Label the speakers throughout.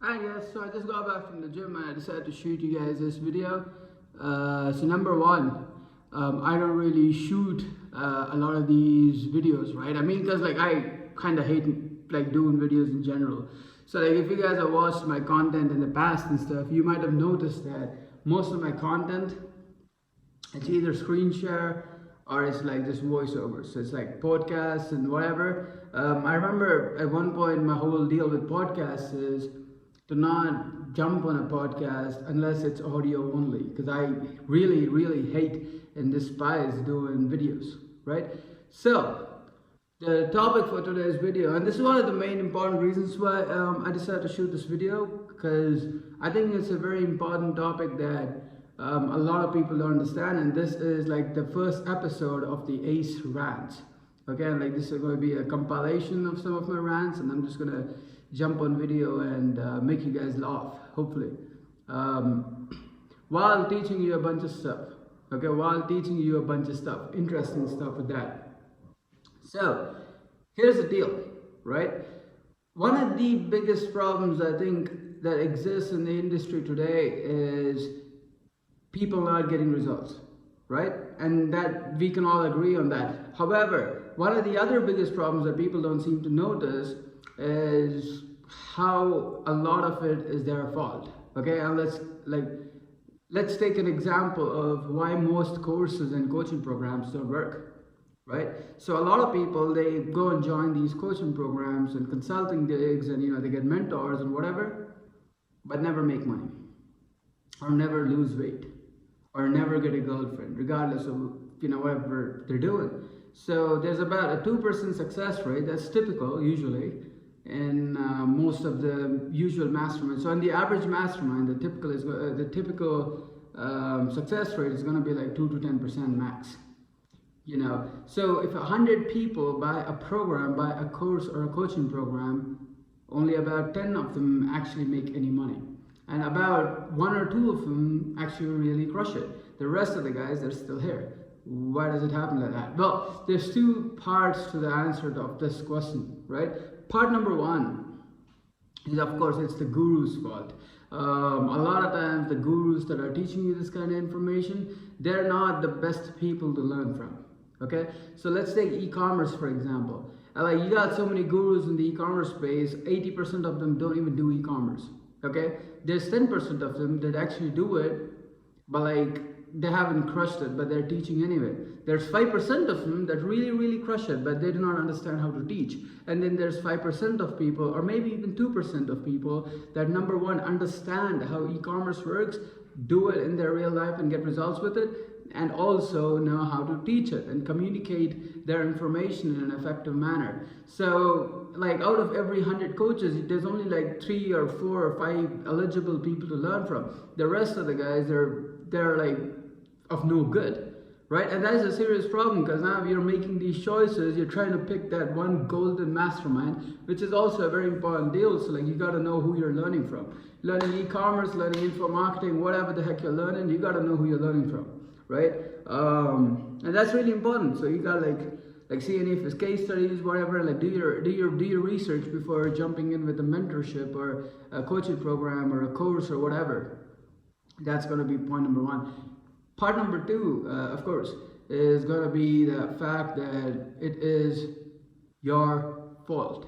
Speaker 1: Alright guys, so I just got back from the gym and I decided to shoot you guys this video. So number one, I don't really shoot a lot of these videos, right? I mean, because like I kind of hate like doing videos in general. So like if you guys have watched my content in the past and stuff, you might have noticed that most of my content, it's either screen share or it's like just voiceovers. So it's like podcasts and whatever. I remember at one point my whole deal with podcasts is to not jump on a podcast unless it's audio only, because I really hate and despise doing videos, right? So the topic for today's video, and this is one of the main important reasons why I decided to shoot this video, because I think it's a very important topic that a lot of people don't understand, and this is like the first episode of the Ace Rants. Okay, and like this is going to be a compilation of some of my rants, and I'm just going to jump on video and make you guys laugh, hopefully, while teaching you a bunch of stuff. Okay, while teaching you a bunch of stuff, interesting stuff with that. So here's the deal, right? One of the biggest problems I think that exists in the industry today is people not getting results, right? And that we can all agree on that. However, one of the other biggest problems that people don't seem to notice is how a lot of it is their fault. Okay, and let's take an example of why most courses and coaching programs don't work, right? So a lot of people, they go and join these coaching programs and consulting gigs, and they get mentors and whatever, but never make money, or never lose weight, or never get a girlfriend, regardless of whatever they're doing. So there's about a 2% success rate. That's typical usually in most of the usual masterminds. So in the average mastermind, the typical success rate is going to be like 2 to 10% max. So if 100 people buy a program, buy a course or a coaching program, only about 10 of them actually make any money, and about 1 or 2 of them actually really crush it. The rest of the guys, they're still here. Why does it happen like that? Well, there's 2 parts to the answer of this question, right? Part number 1 is, of course, it's the guru's fault. A lot of times the gurus that are teaching you this kind of information, they're not the best people to learn from. Okay, so let's take e-commerce for example. Like, you got so many gurus in the e-commerce space, 80% of them don't even do e-commerce. Okay, there's 10% of them that actually do it, but like they haven't crushed it, but they're teaching anyway. There's 5% of them that really crush it, but they do not understand how to teach. And then there's 5% of people, or maybe even 2% of people, that number one, understand how e-commerce works, do it in their real life and get results with it, and also know how to teach it and communicate their information in an effective manner. So like out of every 100 coaches, there's only like 3 or 4 or 5 eligible people to learn from. The rest of the guys, they're like of no good, right? And that is a serious problem, because now you're making these choices, you're trying to pick that one golden mastermind, which is also a very important deal. So like, you got to know who you're learning from. Learning e-commerce, learning info marketing, whatever the heck you're learning, you got to know who you're learning from, right? And that's really important. So you got like see any of his case studies, whatever. Like do your research before jumping in with a mentorship or a coaching program or a course or whatever. That's going to be point number 1. Part number 2, of course, is going to be the fact that it is your fault.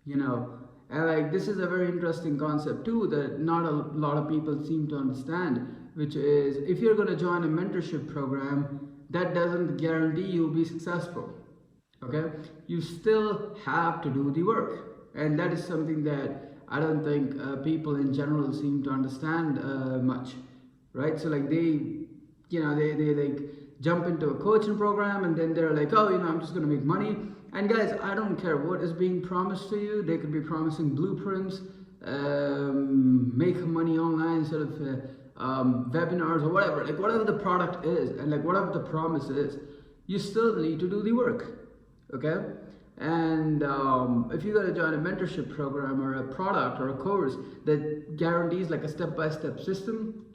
Speaker 1: And like, this is a very interesting concept too that not a lot of people seem to understand, which is, if you're going to join a mentorship program, that doesn't guarantee you'll be successful. Okay, you still have to do the work, and that is something that I don't think people in general seem to understand much, right? So like they like jump into a coaching program, and then they're like, oh, I'm just gonna make money. And guys, I don't care what is being promised to you. They could be promising blueprints, make money online sort of webinars or whatever, like whatever the product is, and like whatever the promise is, you still need to do the work. Okay, and if you're going to join a mentorship program or a product or a course that guarantees like a step-by-step system,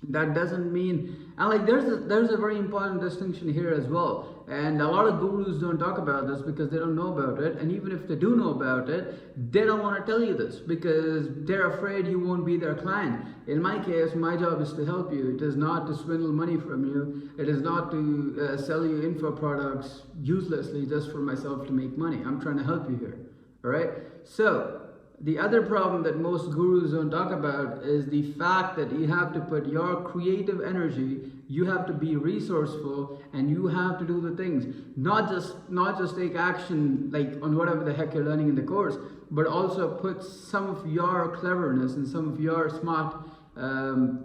Speaker 1: That doesn't mean, and like there's a very important distinction here as well, and a lot of gurus don't talk about this because they don't know about it, and even if they do know about it, they don't want to tell you this because they're afraid you won't be their client. In my case, my job is to help you. It is not to swindle money from you. It is not to sell you info products uselessly just for myself to make money. I'm trying to help you here. All right, so the other problem that most gurus don't talk about is the fact that you have to put your creative energy, you have to be resourceful, and you have to do the things. Not just take action like on whatever the heck you're learning in the course, but also put some of your cleverness and some of your smart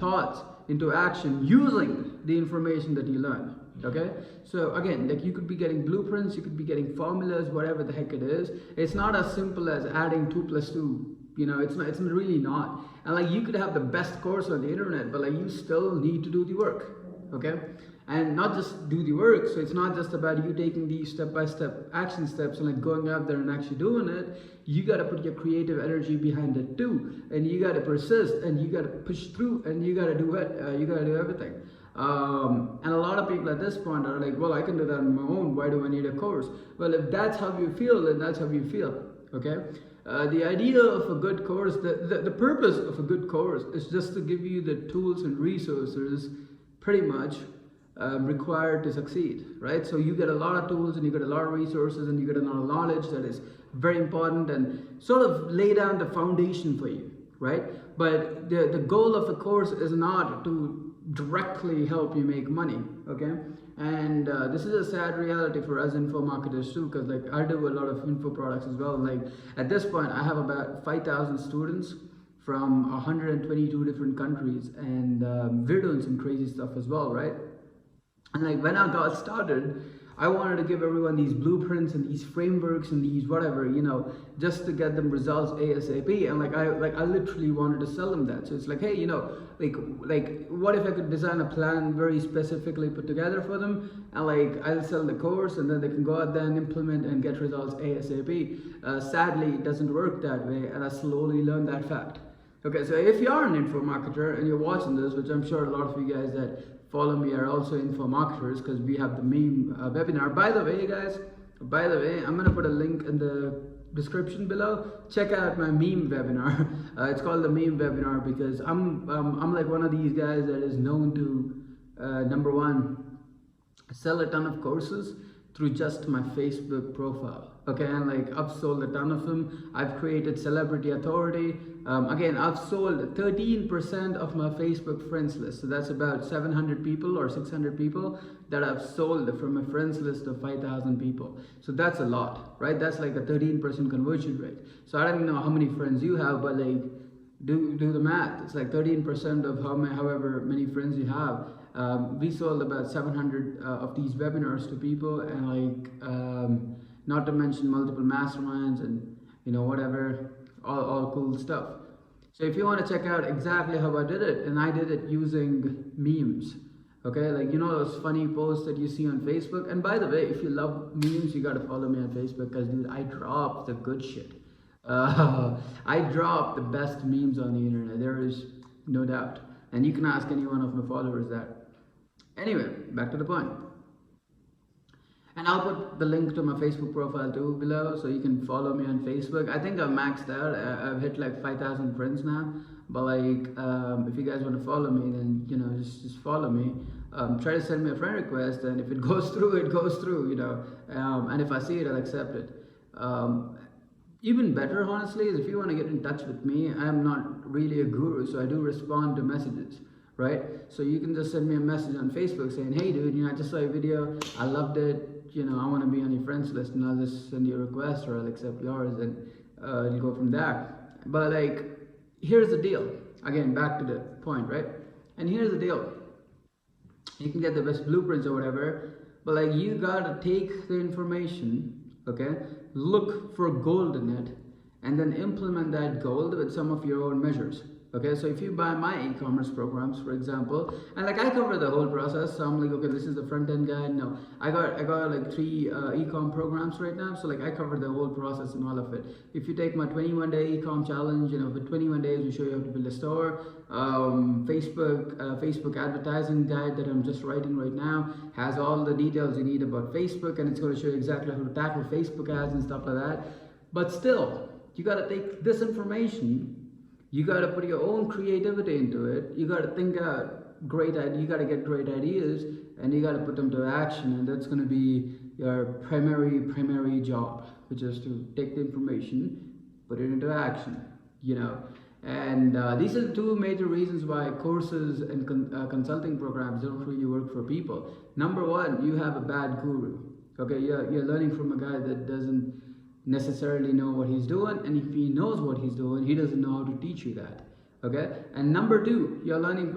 Speaker 1: thoughts into action using the information that you learn. Okay, so again, like you could be getting blueprints, you could be getting formulas, whatever the heck it is. It's not as simple as adding 2 plus 2. You know, it's really not. And like you could have the best course on the internet, but like you still need to do the work. Okay, and not just do the work. So it's not just about you taking these step-by-step action steps and like going out there and actually doing it. You got to put your creative energy behind it too, and you got to persist, and you got to push through, and you got to do it. You got to do everything. And a lot of people at this point are like, well, I can do that on my own. Why do I need a course? Well, if that's how you feel, then that's how you feel. Okay. The idea of a good course, the purpose of a good course is just to give you the tools and resources pretty much required to succeed, right? So you get a lot of tools and you get a lot of resources and you get a lot of knowledge that is very important and sort of lay down the foundation for you, right? But the goal of a course is not to directly help you make money, okay? And this is a sad reality for us info marketers too, because like I do a lot of info products as well. Like at this point I have about 5,000 students from 122 different countries, and we're doing some crazy stuff as well, right? And like when I got started, I wanted to give everyone these blueprints and these frameworks and these whatever, you know, just to get them results ASAP. And like I literally wanted to sell them that. So it's like, hey, you know, like what if I could design a plan very specifically put together for them, and like I'll sell the course and then they can go out there and implement and get results ASAP. Sadly, it doesn't work that way, and I slowly learned that fact. Okay, so if you are an info marketer and you're watching this, which I'm sure a lot of you guys that follow me are also info marketers, because we have the meme webinar. By the way, guys, I'm going to put a link in the description below. Check out my meme webinar. It's called the meme webinar because I'm like one of these guys that is known to, number one, sell a ton of courses through just my Facebook profile. Okay, and like I've sold a ton of them. I've created celebrity authority. Again, I've sold 13% of my Facebook friends list. So that's about 700 people or 600 people that I've sold from a friends list of 5,000 people. So that's a lot, right? That's like a 13% conversion rate. So I don't know how many friends you have, but like do the math. It's like 13% of however many friends you have. We sold about 700 of these webinars to people, and like not to mention multiple masterminds and you know whatever, all cool stuff. So if you want to check out exactly how I did it, and I did it using memes. Okay, like you know those funny posts that you see on Facebook. And by the way, if you love memes, you gotta follow me on Facebook, because dude, I drop the good shit. I drop the best memes on the internet. There is no doubt, and you can ask any one of my followers that. Anyway, back to the point. And I'll put the link to my Facebook profile too below, so you can follow me on Facebook. I think I've maxed out. I've hit like 5,000 friends now. But like, if you guys want to follow me, then you know, just follow me. Try to send me a friend request, and if it goes through, it goes through. You know, and if I see it, I'll accept it. Even better, honestly, is if you want to get in touch with me. I'm not really a guru, so I do respond to messages. Right? So you can just send me a message on Facebook saying, hey dude, you know, I just saw your video, I loved it, you know, I want to be on your friends list, and I'll just send you a request or I'll accept yours, and you'll go from there. But like, here's the deal. Again, back to the point, right? And here's the deal. You can get the best blueprints or whatever, but like you gotta take the information, okay, look for gold in it, and then implement that gold with some of your own measures. Okay, so if you buy my e-commerce programs, for example, and like I cover the whole process, so I'm like, okay, this is the front end guide. No, I got like three e-com programs right now, so like I cover the whole process and all of it. If you take my 21-day e-com challenge, for 21 days we show you how to build a store. Facebook advertising guide that I'm just writing right now has all the details you need about Facebook, and it's going to show you exactly how to tackle Facebook ads and stuff like that. But still, you got to take this information. You got to put your own creativity into it. You got to think out great ideas. You got to get great ideas, and you got to put them to action. And that's going to be your primary job, which is to take the information, put it into action. And these are the two major reasons why courses and consulting programs don't really work for people. Number one, you have a bad guru. Okay, you're learning from a guy that doesn't necessarily know what he's doing, and if he knows what he's doing, he doesn't know how to teach you that. Okay, and number two, you're learning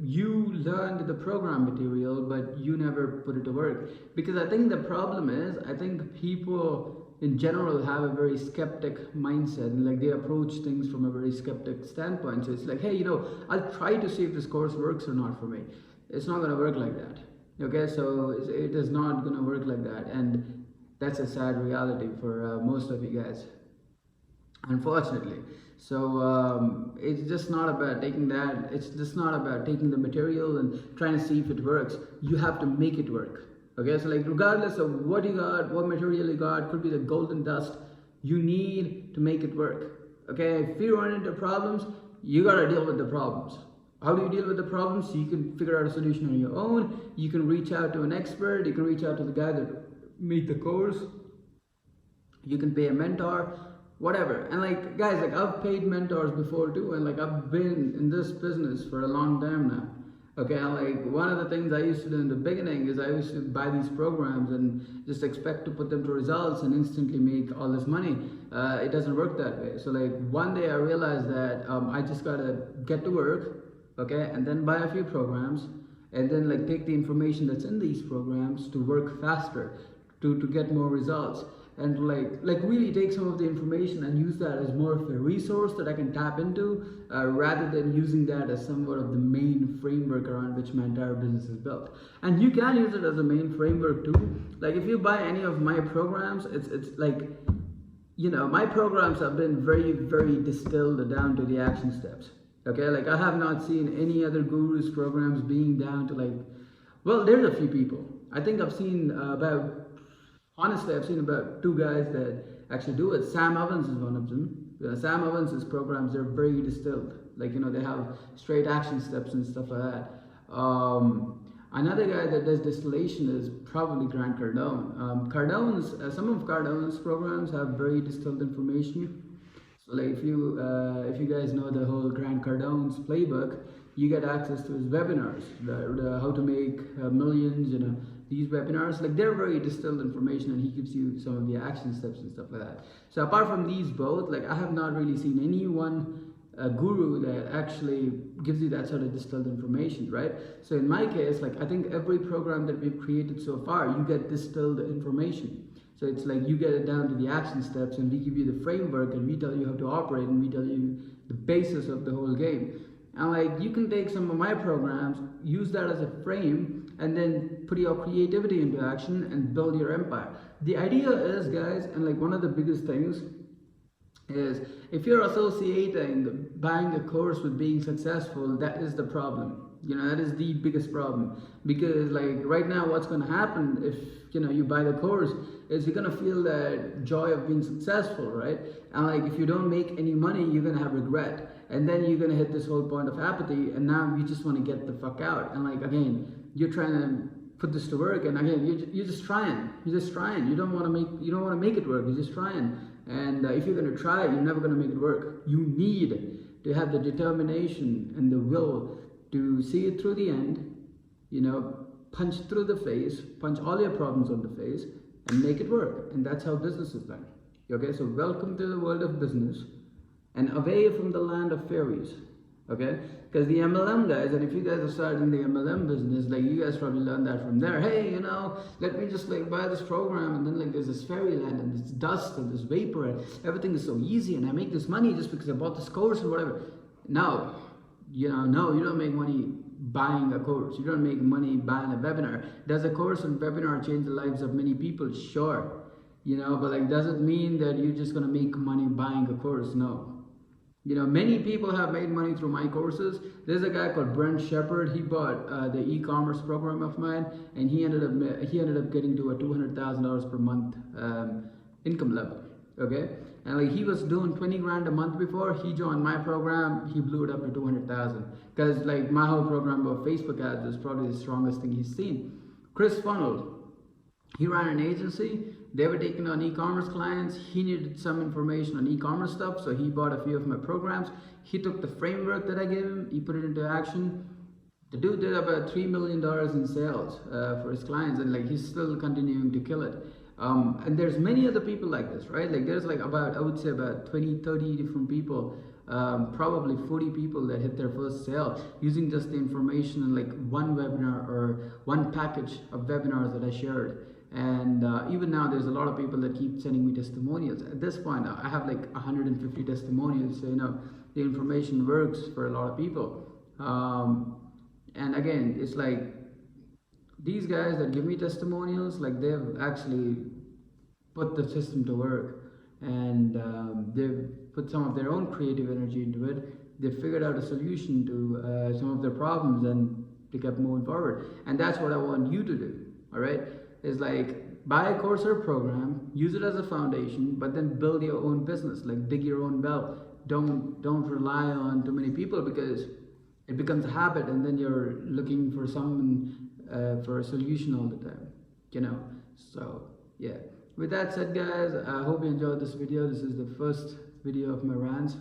Speaker 1: you learned the program material, but you never put it to work. Because I think the problem is, I think people in general have a very skeptic mindset, and like they approach things from a very skeptic standpoint. So it's like, hey, I'll try to see if this course works or not for me. It's not going to work like that. Okay, so it is not going to work like that, and that's a sad reality for most of you guys, unfortunately. So it's just not about taking that. It's just not about taking the material and trying to see if it works. You have to make it work. Okay, so like regardless of what you got, what material you got, could be the golden dust, you need to make it work. Okay, if you run into problems, you gotta deal with the problems. How do you deal with the problems? So you can figure out a solution on your own. You can reach out to an expert. You can reach out to the guy that made the course. You can pay a mentor, whatever. And like guys, like I've paid mentors before too, and like I've been in this business for a long time now. Okay, and like one of the things I used to do in the beginning is I used to buy these programs and just expect to put them to results and instantly make all this money. It doesn't work that way. So like one day I realized that I just gotta get to work, okay, and then buy a few programs, and then like take the information that's in these programs to work faster, to get more results, and like really take some of the information and use that as more of a resource that I can tap into, rather than using that as somewhat of the main framework around which my entire business is built. And you can use it as a main framework too. Like if you buy any of my programs, it's like, my programs have been very distilled down to the action steps. Okay, like I have not seen any other gurus programs being down to like, well, there's a few people. I think I've seen Honestly, I've seen about two guys that actually do it. Sam Evans is one of them. Sam Evans' programs, they're very distilled. Like, they have straight action steps and stuff like that. Another guy that does distillation is probably Grant Cardone. Some of Cardone's programs have very distilled information. So like if you guys know the whole Grant Cardone's playbook, you get access to his webinars, the how to make millions, these webinars, like they're very distilled information, and he gives you some of the action steps and stuff like that. So apart from these both, like I have not really seen any one guru that actually gives you that sort of distilled information, right? So in my case, like I think every program that we've created so far, you get distilled information. So it's like you get it down to the action steps, and we give you the framework, and we tell you how to operate, and we tell you the basis of the whole game. And like you can take some of my programs, use that as a frame, and then put your creativity into action and build your empire. The idea is, guys, and like one of the biggest things is if you're associating buying a course with being successful, that is the problem. That is the biggest problem. Because like right now, what's going to happen if you buy the course is you're going to feel that joy of being successful, right? And like if you don't make any money, you're going to have regret. And then you're going to hit this whole point of apathy, and now you just want to get the fuck out. And like again, you're trying to put this to work, and again, you're just trying. You don't want to make it work. You're just trying. And if you're going to try, you're never going to make it work. You need to have the determination and the will to see it through the end, punch through the face, punch all your problems on the face, and make it work. And that's how business is done. Okay, so welcome to the world of business, and away from the land of fairies. Okay, because the MLM guys, and if you guys are starting the MLM business, like you guys probably learned that from there. Hey, let me just like buy this program, and then like there's this fairyland and this dust and this vapor, and everything is so easy, and I make this money just because I bought this course or whatever. No, no, you don't make money buying a course. You don't make money buying a webinar. Does a course and webinar change the lives of many people? Sure. But like, does it mean that you're just gonna make money buying a course? No. Many people have made money through my courses. There's a guy called Brent Shepard. He bought the e-commerce program of mine, and he ended up getting to a $200,000 per month income level. Okay, and like, he was doing 20 grand a month before he joined my program. He blew it up to 200,000 because like my whole program of Facebook ads is probably the strongest thing he's seen. Chris Funnel, he ran an agency. They were taking on e-commerce clients. He needed some information on e-commerce stuff, so he bought a few of my programs. He took the framework that I gave him, he put it into action. The dude did about $3 million in sales for his clients, and like, he's still continuing to kill it. And there's many other people like this, right? Like, there's like I would say about 20, 30 different people, probably 40 people that hit their first sale using just the information in like one webinar or one package of webinars that I shared. And even now, there's a lot of people that keep sending me testimonials. At this point, I have like 150 testimonials, so the information works for a lot of people. And again, it's like, these guys that give me testimonials, like, they've actually put the system to work, and they've put some of their own creative energy into it. They figured out a solution to some of their problems, and they kept moving forward. And that's what I want you to do. All right, is like, buy a course or a program, use it as a foundation, but then build your own business. Like, dig your own well. Don't rely on too many people, because it becomes a habit, and then you're looking for someone for a solution all the time. So yeah, with that said, guys, I hope you enjoyed this video. This is the first video of my rants,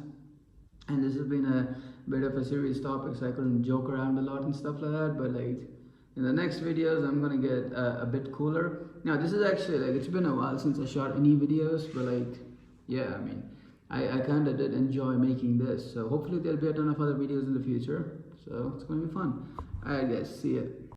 Speaker 1: and this has been a bit of a serious topic, so I couldn't joke around a lot and stuff like that. But like, in the next videos, I'm gonna get a bit cooler. Now, this is actually, like, it's been a while since I shot any videos, but like, yeah, I mean, I kind of did enjoy making this, so hopefully there'll be a ton of other videos in the future, so it's gonna be fun. Alright guys, see ya.